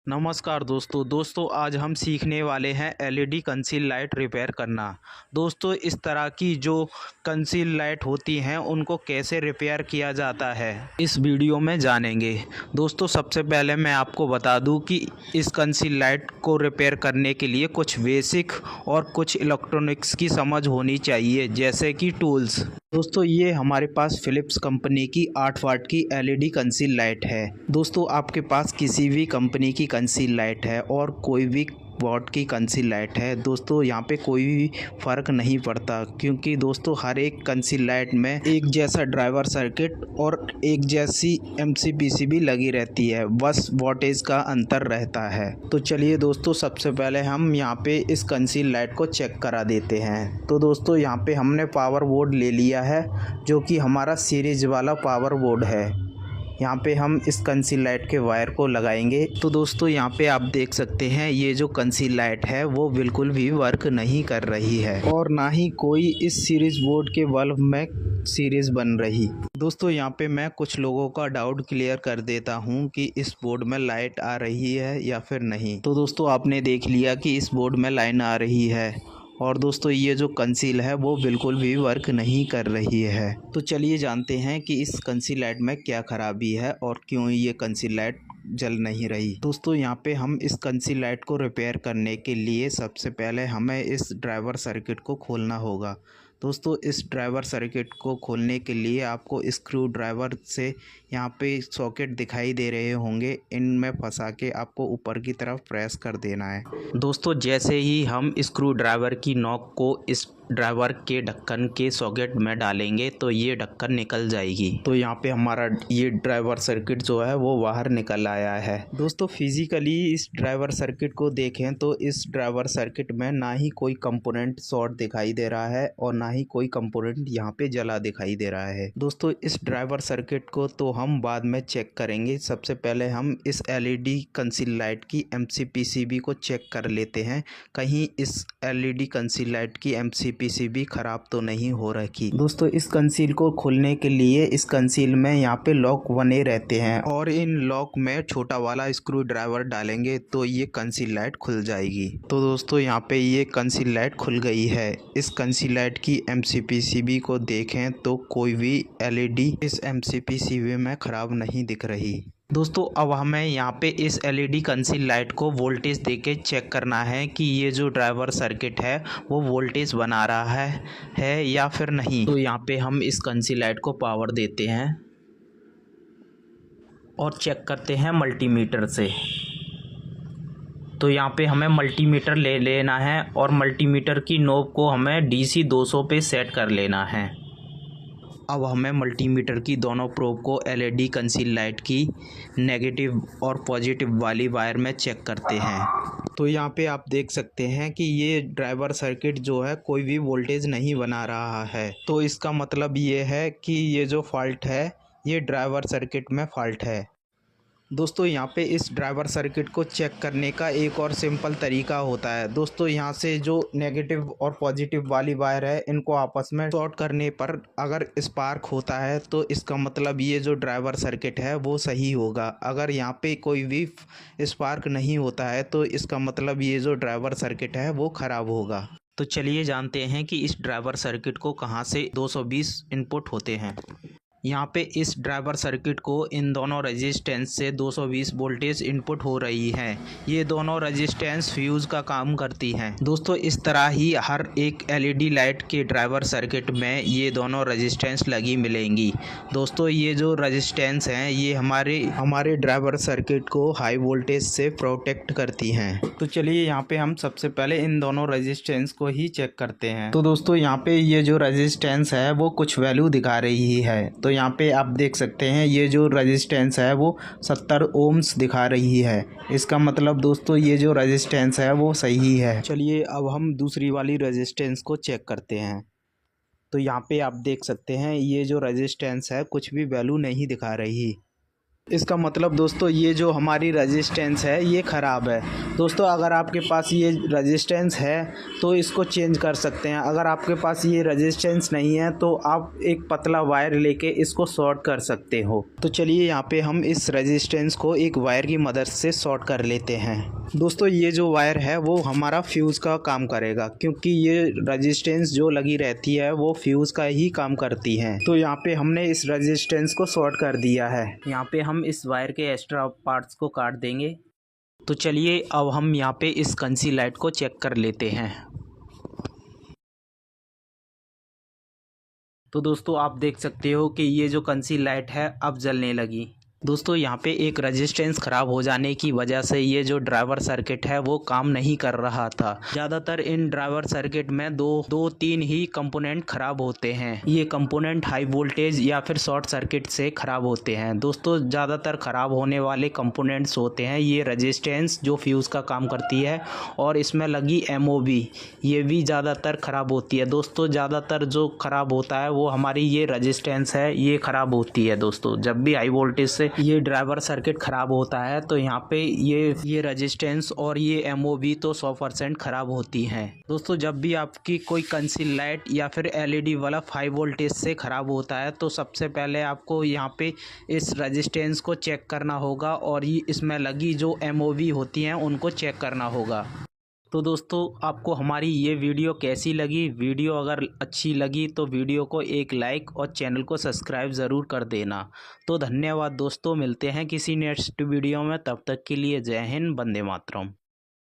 नमस्कार दोस्तों आज हम सीखने वाले हैं एलईडी कंसील लाइट रिपेयर करना। दोस्तों इस तरह की जो कंसील लाइट होती हैं उनको कैसे रिपेयर किया जाता है इस वीडियो में जानेंगे। दोस्तों सबसे पहले मैं आपको बता दूं कि इस कंसील लाइट को रिपेयर करने के लिए कुछ बेसिक और कुछ इलेक्ट्रॉनिक्स की समझ होनी चाहिए, जैसे कि टूल्स। दोस्तों ये हमारे पास फ़िलिप्स कंपनी की 8 वाट की एलईडी कंसील लाइट है। दोस्तों आपके पास किसी भी कंपनी की कंसील लाइट है और कोई भी वाट की कंसील लाइट है, दोस्तों यहाँ पे कोई भी फ़र्क नहीं पड़ता, क्योंकि दोस्तों हर एक कंसील लाइट में एक जैसा ड्राइवर सर्किट और एक जैसी एमसीपीसीबी लगी रहती है, बस वोल्टेज का अंतर रहता है। तो चलिए दोस्तों सबसे पहले हम यहाँ पे इस कंसील लाइट को चेक करा देते हैं। तो दोस्तों यहाँ पे हमने पावर बोर्ड ले लिया है, जो कि हमारा सीरीज वाला पावर बोर्ड है। यहाँ पे हम इस कंसील लाइट के वायर को लगाएंगे। तो दोस्तों यहाँ पे आप देख सकते हैं ये जो कंसील लाइट है वो बिल्कुल भी वर्क नहीं कर रही है और ना ही कोई इस सीरीज बोर्ड के बल्ब में सीरीज बन रही। दोस्तों यहाँ पे मैं कुछ लोगों का डाउट क्लियर कर देता हूँ कि इस बोर्ड में लाइट आ रही है या फिर नहीं। तो दोस्तों आपने देख लिया कि इस बोर्ड में लाइन आ रही है और दोस्तों ये जो कंसील है वो बिल्कुल भी वर्क नहीं कर रही है। तो चलिए जानते हैं कि इस कंसील लाइट में क्या ख़राबी है और क्यों ये कंसील लाइट जल नहीं रही। दोस्तों यहाँ पे हम इस कंसील लाइट को रिपेयर करने के लिए सबसे पहले हमें इस ड्राइवर सर्किट को खोलना होगा। दोस्तों इस ड्राइवर सर्किट को खोलने के लिए आपको स्क्रू ड्राइवर से यहाँ पे सॉकेट दिखाई दे रहे होंगे, इनमें फंसा के आपको ऊपर की तरफ प्रेस कर देना है। दोस्तों जैसे ही हम स्क्रू ड्राइवर की नॉक को इस ड्राइवर के ढक्कन के सॉकेट में डालेंगे तो ये ढक्कन निकल जाएगी। तो यहाँ पे हमारा ये ड्राइवर सर्किट जो है वो बाहर निकल आया है। दोस्तों फिजिकली इस ड्राइवर सर्किट को देखें तो इस ड्राइवर सर्किट में ना ही कोई कंपोनेंट शॉर्ट दिखाई दे रहा है और ना ही कोई कंपोनेंट यहाँ पे जला दिखाई दे रहा है। दोस्तों इस ड्राइवर सर्किट को तो हम बाद में चेक करेंगे, सबसे पहले हम इस एलईडी कंसील लाइट की एमसीपीसीबी को चेक कर लेते हैं, कहीं इस एलईडी कंसील लाइट की एमसीपीसीबी खराब तो नहीं हो रखी। दोस्तों इस कंसील को खोलने के लिए इस कंसील में यहाँ पे लॉक बने रहते हैं और इन लॉक में छोटा वाला स्क्रू ड्राइवर डालेंगे तो ये कंसील लाइट खुल जाएगी। तो दोस्तों यहाँ पे ये कंसील लाइट खुल गई है। इस कंसील लाइट की एमसीपीसीबी को देखें तो कोई भी एलईडी इस एमसीपीसीबी में ख़राब नहीं दिख रही। दोस्तों अब हमें यहाँ पे इस एलईडी कंसील लाइट को वोल्टेज देके चेक करना है कि ये जो ड्राइवर सर्किट है वो वोल्टेज बना रहा है या फिर नहीं। तो यहाँ पे हम इस कंसील लाइट को पावर देते हैं और चेक करते हैं मल्टीमीटर से। तो यहाँ पे हमें मल्टीमीटर ले लेना है और मल्टीमीटर की नोब को हमें डीसी 200 पे सेट कर लेना है। अब हमें मल्टीमीटर की दोनों प्रोब को एलईडी कंसील लाइट की नेगेटिव और पॉजिटिव वाली वायर में चेक करते हैं। तो यहाँ पे आप देख सकते हैं कि ये ड्राइवर सर्किट जो है कोई भी वोल्टेज नहीं बना रहा है। तो इसका मतलब ये है कि ये जो फॉल्ट है ये ड्राइवर सर्किट में फॉल्ट है। दोस्तों यहाँ पे इस ड्राइवर सर्किट को चेक करने का एक और सिंपल तरीका होता है। दोस्तों यहाँ से जो नेगेटिव और पॉजिटिव वाली वायर है इनको आपस में शॉर्ट करने पर अगर स्पार्क होता है तो इसका मतलब ये जो ड्राइवर सर्किट है वो सही होगा। अगर यहाँ पे कोई भी स्पार्क नहीं होता है तो इसका मतलब ये जो ड्राइवर सर्किट है वो ख़राब होगा। तो चलिए जानते हैं कि इस ड्राइवर सर्किट को कहाँ से 220 इनपुट होते हैं। यहाँ पे इस ड्राइवर सर्किट को इन दोनों रेजिस्टेंस से 220 वोल्टेज इनपुट हो रही है। ये दोनों रेजिस्टेंस फ्यूज़ का काम करती हैं। दोस्तों इस तरह ही हर एक एलईडी लाइट के ड्राइवर सर्किट में ये दोनों रेजिस्टेंस लगी मिलेंगी। दोस्तों ये जो रेजिस्टेंस हैं ये हमारे ड्राइवर सर्किट को हाई वोल्टेज से प्रोटेक्ट करती हैं। तो चलिए यहाँ पे हम सबसे पहले इन दोनों रेजिस्टेंस को ही चेक करते हैं। तो दोस्तों यहाँ पे ये जो रेजिस्टेंस है वो कुछ वैल्यू दिखा रही है। तो यहाँ पे आप देख सकते हैं ये जो रेजिस्टेंस है वो 70 ओम्स दिखा रही है। इसका मतलब दोस्तों ये जो रेजिस्टेंस है वो सही है। चलिए अब हम दूसरी वाली रेजिस्टेंस को चेक करते हैं। तो यहाँ पे आप देख सकते हैं ये जो रेजिस्टेंस है कुछ भी वैल्यू नहीं दिखा रही। इसका मतलब दोस्तों ये जो हमारी रेजिस्टेंस है ये ख़राब है। दोस्तों अगर आपके पास ये रेजिस्टेंस है तो इसको चेंज कर सकते हैं। अगर आपके पास ये रेजिस्टेंस नहीं है तो आप एक पतला वायर लेके इसको शॉर्ट कर सकते हो। तो चलिए यहाँ पे हम इस रेजिस्टेंस को एक वायर की मदद से शॉर्ट कर लेते हैं। दोस्तों ये जो वायर है वो हमारा फ्यूज़ का काम करेगा, क्योंकि ये रेजिस्टेंस जो लगी रहती है वो फ्यूज़ का ही काम करती है। तो यहाँ पे हमने इस रेजिस्टेंस को शॉर्ट कर दिया है। यहाँ पे हम इस वायर के एक्स्ट्रा पार्ट्स को काट देंगे। तो चलिए अब हम यहाँ पे इस कंसी लाइट को चेक कर लेते हैं। तो दोस्तों आप देख सकते हो कि ये जो कंसी लाइट है अब जलने लगी। दोस्तों यहाँ पे एक रेजिस्टेंस ख़राब हो जाने की वजह से ये जो ड्राइवर सर्किट है वो काम नहीं कर रहा था। ज़्यादातर इन ड्राइवर सर्किट में दो तीन ही कंपोनेंट ख़राब होते हैं। ये कंपोनेंट हाई वोल्टेज या फिर शॉर्ट सर्किट से ख़राब होते हैं। दोस्तों ज़्यादातर ख़राब होने वाले कंपोनेंट्स होते हैं ये रेजिस्टेंस जो फ्यूज़ का काम करती है, और इसमें लगी MOB ये भी ज़्यादातर ख़राब होती है। दोस्तों ज़्यादातर जो ख़राब होता है वो हमारी ये रेजिस्टेंस है, ये ख़राब होती है। दोस्तों जब भी हाई वोल्टेज से ये ड्राइवर सर्किट ख़राब होता है तो यहाँ पे ये रेजिस्टेंस और ये MOB तो 100% ख़राब होती हैं। दोस्तों जब भी आपकी कोई कंसील लाइट या फिर LED वाला 5 वोल्टेज से ख़राब होता है तो सबसे पहले आपको यहाँ पे इस रेजिस्टेंस को चेक करना होगा, और ये इसमें लगी जो MOB होती हैं उनको चेक करना होगा। तो दोस्तों आपको हमारी ये वीडियो कैसी लगी? वीडियो अगर अच्छी लगी तो वीडियो को एक लाइक और चैनल को सब्सक्राइब ज़रूर कर देना। तो धन्यवाद दोस्तों, मिलते हैं किसी नेक्स्ट वीडियो में। तब तक के लिए जय हिंद, वंदे मातरम।